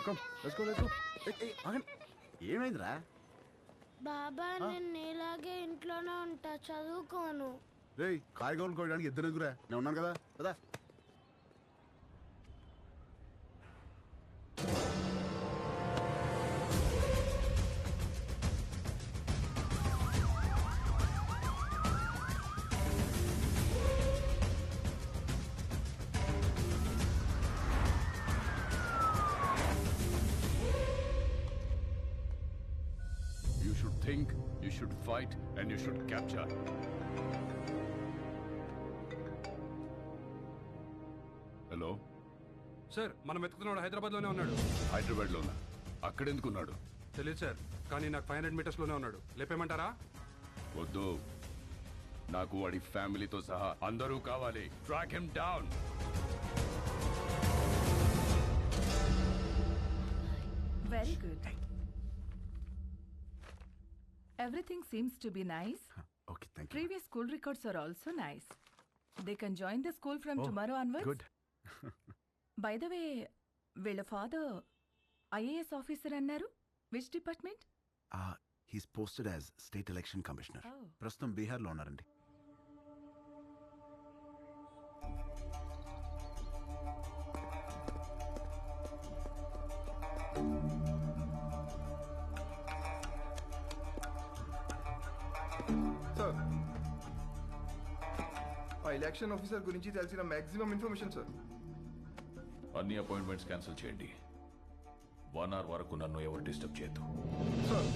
Come let's go ఆగండి. ఏమైందిరా? బాబా నేను నీలాగే ఇంట్లోనే ఉంటా, చదువుకోను. రేయ్ కాయగూరలు కోయడానికి ఇద్దరు ఎదుగురా, నేను ఉన్నాను కదా కదా. You should think, you should fight, and you should capture. Hello sir మనం వెతుకుతున్నాడు హైదరాబాద్లోనే ఉన్నాడు. హైదరాబాద్లోనా? అక్కడెందుకున్నాడు? తెలియదు సార్, కానీ నాకు 500 మీటర్స్లోనే ఉన్నాడు. లేపేమంటారా? వద్దు, నాకు వాడి ఫ్యామిలీతో సహా అందరూ కావాలి. Track him down. Very good. Everything seems to be nice. Okay thank you. Previous school records are also nice. They can join the school from tomorrow onwards. Good. By the way, వీళ్ళ father IAS officer అన్నారు. Which department? He's posted as state election commissioner. Oh. ప్రస్తుతం బీహార్లో ఉన్నారండి. Sir ఆ election officer గురించి తెలిసిన maximum information sir. అన్ని appointments cancel చేయండి. 1 hour వరకు నన్ను ఎవరు డిస్టర్బ్ చేయొద్దు. సార్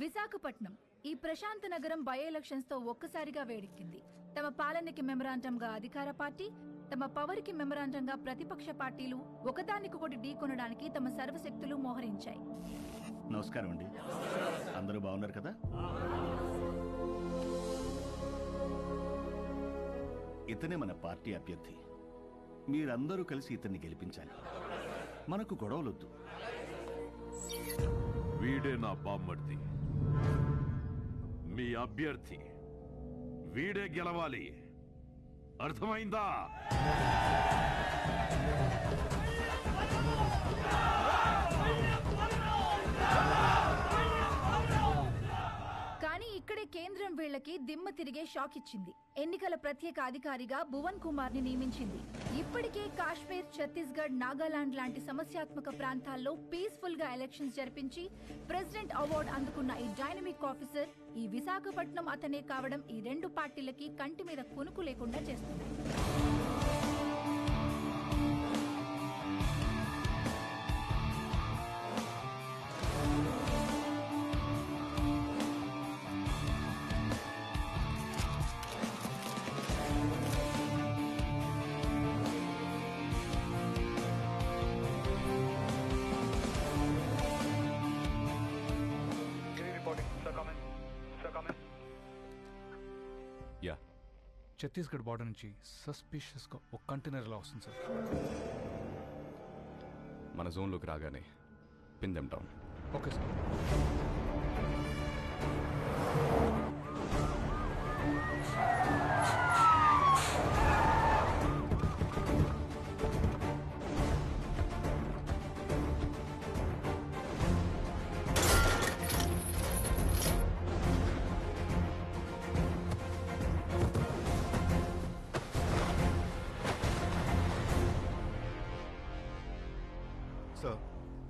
విశాఖపట్నం ఈ ప్రశాంత నగరం బై ఎలక్షన్స్ తో ఒక్కసారిగా వేడెక్కింది. తమ పాలనకి మెమరాండంగా అధికార పార్టీ, తమ పవర్ కి మెమరాండంగా ప్రతిపక్ష పార్టీలు ఒకదానికొకటి ఢీకొనడానికి తమ సర్వశక్తులు మోహరించాయి. నమస్కారం అండి, అందరూ బాగున్నారు కదా? ఇతనే మన పార్టీ అభ్యర్థి. మీరందరూ కలిసి ఇతన్ని గెలిపించాలి. మనకు గొడవలొద్దు. వీడే నా బామ్మర్ది, మీ అభ్యర్థి. వీడే గెలవాలి, అర్థమైందా? కానీ ఇక్కడే కేంద్రం వీళ్లకి దిమ్మ తిరిగే షాక్ ఇచ్చింది. ఎన్నికల ప్రత్యేక అధికారిగా భువన్ కుమార్ ని నియమించింది. ఇప్పటికే కాశ్మీర్, ఛత్తీస్గఢ్, నాగాలాండ్ లాంటి సమస్యాత్మక ప్రాంతాల్లో పీస్ఫుల్ గా ఎలక్షన్స్ జరిపించి ప్రెసిడెంట్ అవార్డు అందుకున్న ఈ డైనమిక్ ఆఫీసర్ ఈ విశాఖపట్నం అతనే కావడం ఈ రెండు పార్టీలకి కంటి మీద కునుకు లేకుండా చేస్తుంది. యా, ఛత్తీస్గఢ్ బార్డర్ నుంచి సస్పిషియస్గా ఒక కంటైనర్ ఇలా వస్తుంది సార్. మన జోన్లోకి రాగానే pin them down. Okay sir. Sir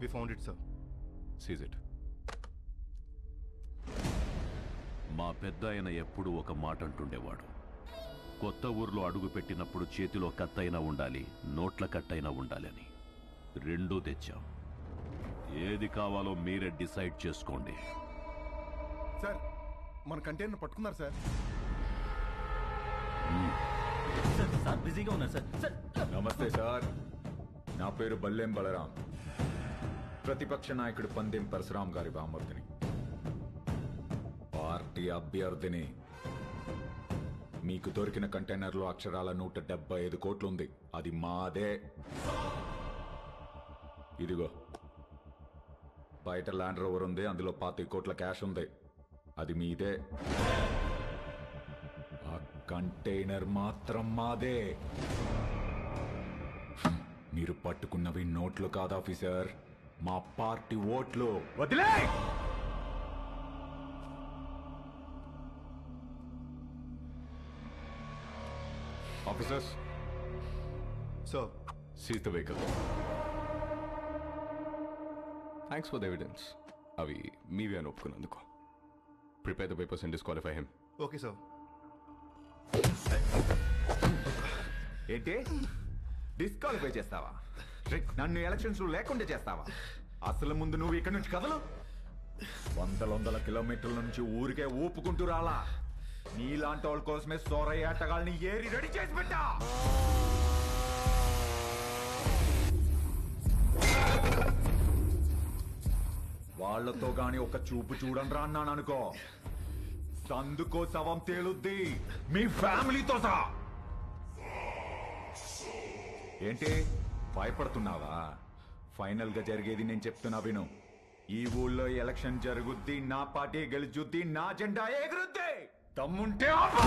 we found it sir. Seize it. మా పెద్ద ఆయన ఎప్పుడూ ఒక మాట అంటుండేవాడు, కొత్త ఊర్లో అడుగు పెట్టినప్పుడు చేతిలో కత్తైనా ఉండాలి, నోట్ల కట్టైనా ఉండాలి అని. రెండూ తెచ్చాం. ఏది కావాలో మీరే డిసైడ్ చేసుకోండి. సార్ మన కంటైనర్ పట్టుకున్నారు సార్. సార్ బిజీగా ఉన్నారు సార్. నమస్తే సార్, నా పేరు బల్లెం బలరాం, ప్రతిపక్ష నాయకుడు పందెం పరశురాం గారి బామర్దిని, పార్టీ అభ్యర్థిని. మీకు దొరికిన కంటైనర్లో అక్షరాల 175 కోట్లు ఉంది, అది మాదే. ఇదిగో బయట ల్యాండ్ రోవర్ ఉంది, అందులో 25 కోట్ల క్యాష్ ఉంది, అది మీదే. ఆ కంటైనర్ మాత్రం మాదే. మీరు పట్టుకున్నవి నోట్లు కాదు ఆఫీసర్, మా పార్టీ ఓట్లు. వదిలే! Officers, sir seize the vehicle. Thanks for the evidence. అవి మీవి అని ఒప్పుకున్నందుకు. Prepare the papers and disqualify him. Okay sir. ఏంటి డిస్క్వాలిఫై చేస్తావా? నన్ను ఎలక్షన్స్ లేకుండా చేస్తావా? అసలు ముందు నువ్వు ఇక్కడి నుంచి కదలు. వందల కిలోమీటర్ల నుంచి ఊరికే ఊపుకుంటూ రాలా. నీలాంటి వాళ్ళ కోసమే సోరయ్య ఆటగాళ్ళని ఏరి రెడీ చేసి పెట్టా. వాళ్లతో గాని ఒక చూపు చూడండి రా అన్నాను అనుకో, సందుకో శవం తేలుద్ది, మీ ఫ్యామిలీతో సహా. ఏంటి భయపడుతున్నావా? ఫైనల్ గా జరిగేది నేను చెప్తున్నా విను. ఈ ఊళ్ళో ఎలక్షన్ జరుగుద్ది, నా పార్టీ గెలుచుద్ది, నా జెండా ఎగురుద్ది. దమ్ముంటే ఆపు.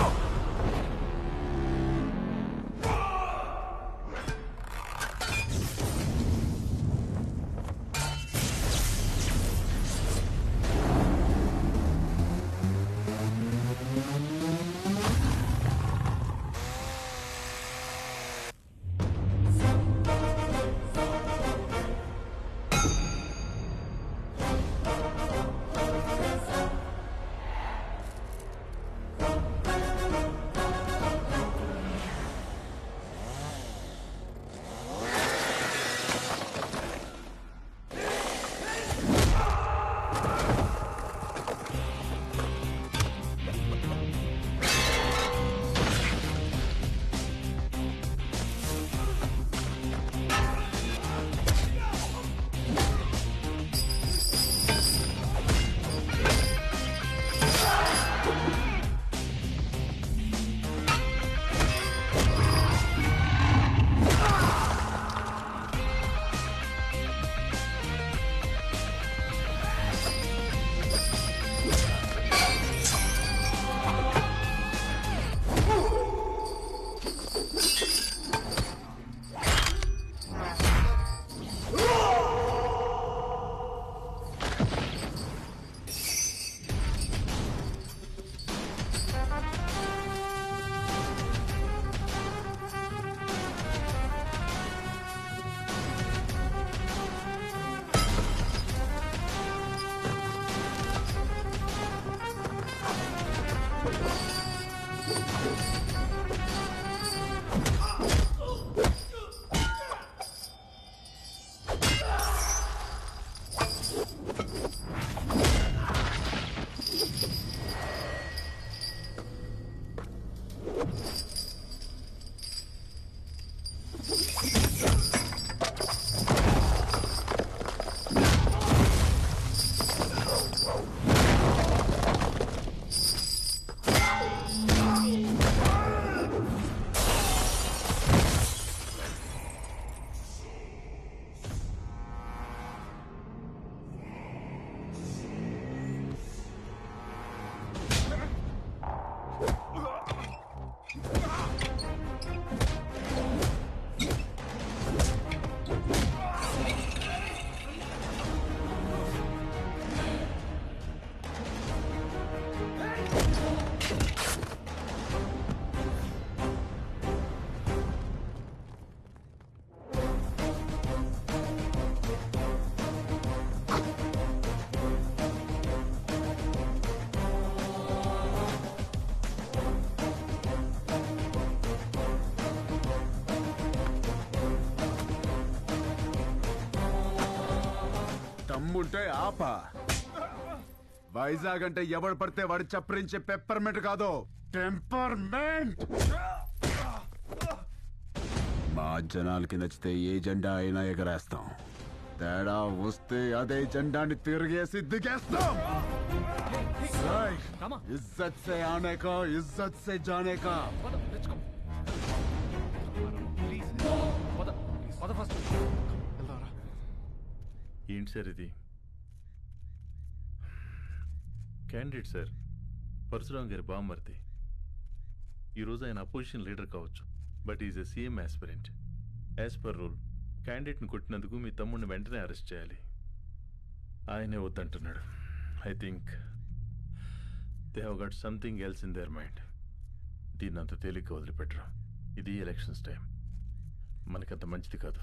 దమ్ముంటే ఆప. వైజాగ్ అంటే ఎవడు పడితే వాడు చప్పరించే పెప్పర్మెంట్ కాదు, టెంపర్మెంట్. మా జనాలకి నచ్చితే ఏ జెండా అయినా ఎగరేస్తాం, తేడా వస్తే అదే జెండాని తిరిగేసి దిగేస్తాం. ఇజ్జత్ సే ఆనే కా, ఇజ్జత్ సే జానే కా. ఏంటి సార్ ఇది? క్యాండిడేట్ సార్, పరశురాం గారి బామ్మర్ది. ఈరోజు ఆయన అపోజిషన్ లీడర్ కావచ్చు, but is a CM aspirant. As per rule క్యాండిడేట్ని కొట్టినందుకు మీ తమ్ముడిని వెంటనే అరెస్ట్ చేయాలి. ఆయనే వద్దంటున్నాడు. I think they have got something else in their mind. దీన్ని అంత తేలిగ్గా వదిలిపెట్టరు. ఇది ఎలక్షన్స్ టైం. మనకంత మంచిది కాదు.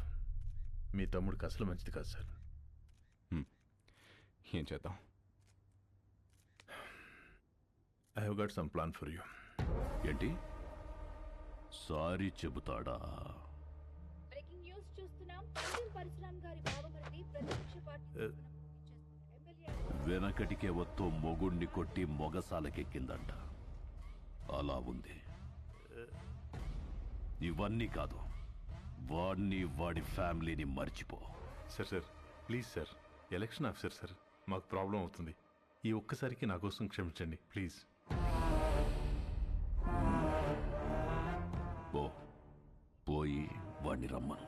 మీ తమ్ముడికి అసలు మంచిది కాదు సార్. ఏం చేద్దాం? I have got some plan for you. ఏంటి? సారీ చెబుతాడా? బ్రేకింగ్ న్యూస్ చూస్తున్నాం. పరశురాం గారి బావమరిది ప్రతిపక్ష పార్టీ వెనకటికే వత్తో మొగుణ్ణి కొట్టి మొగసాలకెక్కిందంట. అలా ఉంది. ఇవన్నీ కాదు, వాడిని వాడి ఫ్యామిలీని మర్చిపో. Sir please sir, election officer sir, మాకు ప్రాబ్లం అవుతుంది. ఈ ఒక్కసారికి నా కోసం క్షమించండి ప్లీజ్. పోయి వాడిని రమ్మను.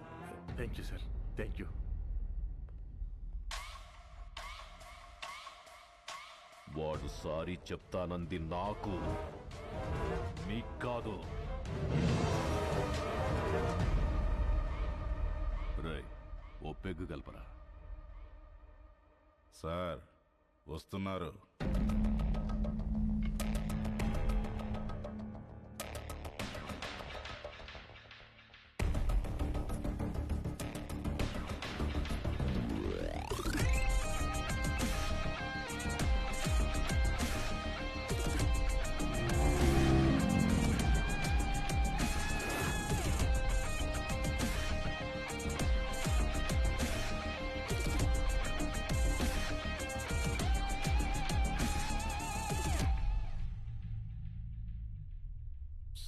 Thank you sir, thank you. వాడు సారీ చెప్తానంది నాకు, మీకు కాదు. రై, ఓ పెగ్గు కలపరా. సార్ వస్తున్నారు.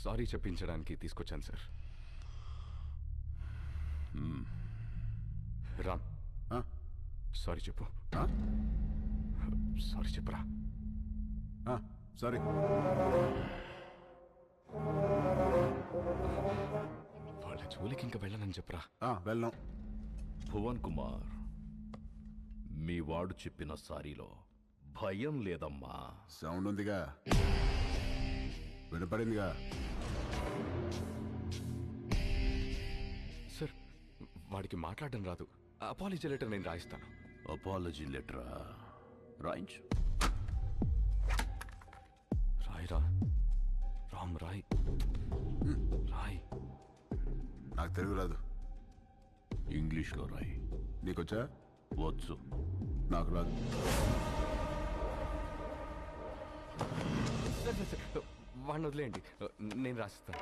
సారీ చెప్పించడానికి తీసుకొచ్చాను సార్. రామ్, సారీ చెప్పు. సారీ చెప్పురా. సారీ. వాళ్ళ జోలికి ఇంకా వెళ్ళనని చెప్పరా. వెళ్ళాం. భువన్ కుమార్, మీ వాడు చెప్పిన సారీలో భయం లేదమ్మా. సౌండ్ ఉందిగా, వినపడిందిగా. సార్, వాడికి మాట్లాడడం రాదు. అపాలజీ లెటర్ నేను రాయిస్తాను. అపాలజీ లెటరా? రాయించు. రాయిరా. రామ్, రాయ్. రాయ్. నాకు తెలుగు రాదు. ఇంగ్లీష్లో రాయి. నీకొచ్చా? వచ్చు. నాకు రాదు. వాడిని వదిలేయండి, నేను రాసిస్తాను.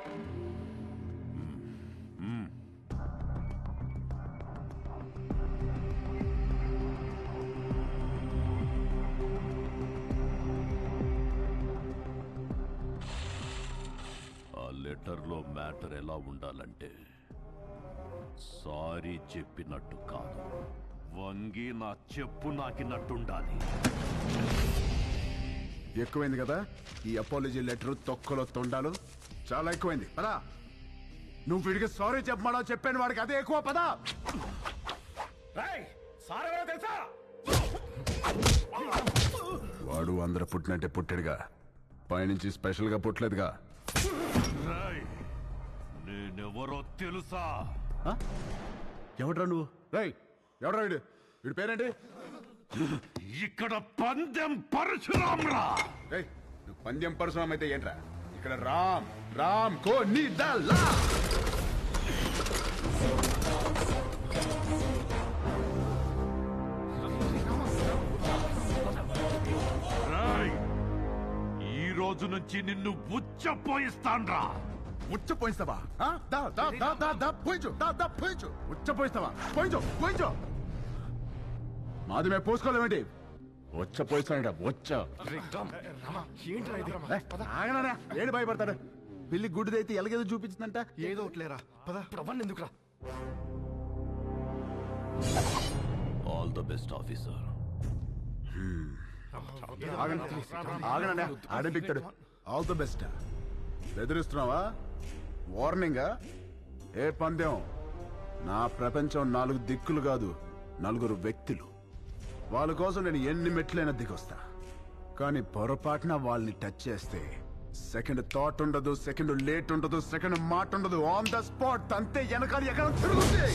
ఆ లెటర్లో మ్యాటర్ ఎలా ఉండాలంటే, సారీ చెప్పినట్టు కాదు, వంగి నా చెప్పు నాకినట్టుండాలి. ఎక్కువైంది కదా ఈ అపాలజీ లెటర్, తొక్కలో తొండాలు. చాలా ఎక్కువైంది. పదా, నువ్వు వీడికి సారీ చెప్పమా చెప్పాను, వాడికి అదే ఎక్కువ. పదా. వాడు అందరూ పుట్టినట్టే పుట్టాడుగా, పైనుంచి స్పెషల్ గా పుట్టలేదుగా. నేనెవరో తెలుసా? ఎవడ్రా నువ్వు? రై, ఎవడ్రా వీడు? వీడి పేరేంటి? ఇక్కడ పందెం పరశురామ్రా. నువ్వు పందెం పరశురామ్ అయితే ఏంట్రా? ఇక్కడ రామ్, రామ్ కో నిదలా. ఈ రోజు నుంచి నిన్ను ఉచ్చపోయిస్తాన్రా. ఉచ్చపోయిస్తావా? పోయించు. ఉచ్చపోయిస్తావా? పోయించు. మాది మేము పోసుకోలేమేంటి? ఉచ్చపోయిస్తాడ. ఆగనా? ఏడు భయపడతాడు. పిల్లి గుడ్డిదైతే ఎలాగేదో చూపించిందంట. ఏదో ఒకట్లేరా, పదా. ఎందుకురా? All the best officer. ఆగనా? ఆడే పిక్తాడు. All the best. బెదిరిస్తున్నావా? వార్నింగా? ఏ పందెం? నా ప్రపంచం 4 దిక్కులు కాదు, 4 వ్యక్తులు. వాళ్ళ కోసం నేను ఎన్ని మెట్లైనా దిగొస్తా. కానీ పొరపాటున వాళ్ళని టచ్ చేస్తే సెకండ్ థాట్ ఉండదు, సెకండ్ లేట్ ఉండదు, సెకండ్ మాట ఉండదు. ఆన్ ద స్పాట్ అంతే, వెనకాల ఎక్కడ తిరుగుతుంది.